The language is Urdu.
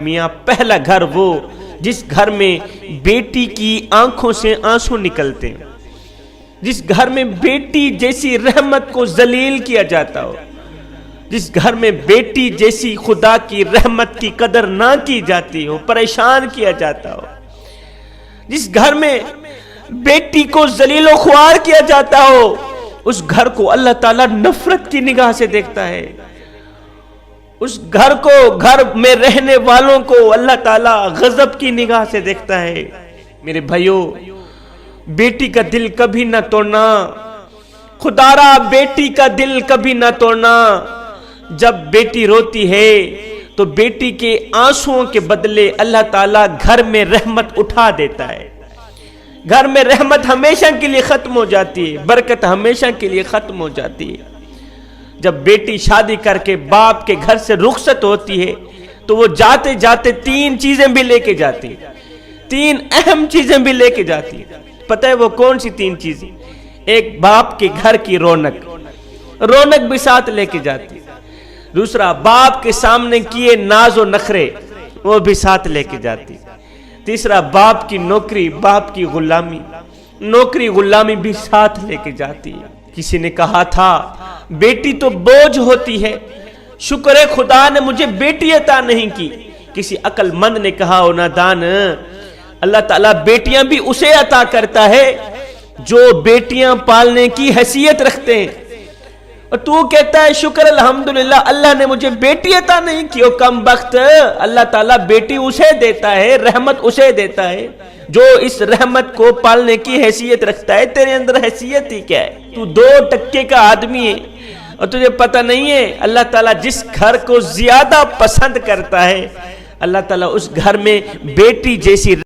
میاں پہلا گھر وہ جس گھر میں بیٹی کی آنکھوں سے آنسو نکلتے ہیں، جس گھر میں بیٹی جیسی رحمت کو ذلیل کیا جاتا ہو، جس گھر میں بیٹی جیسی خدا کی رحمت کی قدر نہ کی جاتی ہو، پریشان کیا جاتا ہو، جس گھر میں بیٹی کو ذلیل و خوار کیا جاتا ہو، اس گھر کو اللہ تعالیٰ نفرت کی نگاہ سے دیکھتا ہے۔ اس گھر کو، گھر میں رہنے والوں کو اللہ تعالیٰ غضب کی نگاہ سے دیکھتا ہے۔ میرے بھائیو، بیٹی کا دل کبھی نہ توڑنا، خدارا بیٹی کا دل کبھی نہ توڑنا۔ جب بیٹی روتی ہے تو بیٹی کے آنسوؤں کے بدلے اللہ تعالیٰ گھر میں رحمت اٹھا دیتا ہے، گھر میں رحمت ہمیشہ کے لیے ختم ہو جاتی ہے، برکت ہمیشہ کے لیے ختم ہو جاتی ہے۔ جب بیٹی شادی کر کے باپ کے گھر سے رخصت ہوتی ہے تو وہ جاتے جاتے تین چیزیں بھی لے کے جاتی ہے، تین اہم چیزیں بھی لے کے جاتی ہے۔ پتہ ہے وہ کون سی تین چیزیں؟ ایک باپ کے گھر کی رونق بھی ساتھ لے کے جاتی ہے، دوسرا باپ کے سامنے کیے ناز و نخرے وہ بھی ساتھ لے کے جاتی ہے، تیسرا باپ کی نوکری، باپ کی غلامی، نوکری غلامی بھی ساتھ لے کے جاتی ہے۔ کسی نے کہا تھا بیٹی تو بوجھ ہوتی ہے، شکر ہے خدا نے مجھے بیٹی عطا نہیں کی۔ کسی عقل مند نے کہا او نادان، اللہ تعالیٰ بیٹیاں بھی اسے عطا کرتا ہے جو بیٹیاں پالنے کی حیثیت رکھتے ہیں، اور تو کہتا ہے شکر الحمدللہ اللہ نے مجھے بیٹی عطا نہیں کی۔ او کم بخت، اللہ تعالیٰ بیٹی اسے دیتا ہے، رحمت اسے دیتا ہے جو اس رحمت کو پالنے کی حیثیت رکھتا ہے۔ تیرے اندر حیثیت ہی کیا ہے؟ تو 2% کا آدمی ہے اور تجھے پتہ نہیں ہے اللہ تعالیٰ جس گھر کو زیادہ پسند کرتا ہے، اللہ تعالیٰ اس گھر میں بیٹی جیسی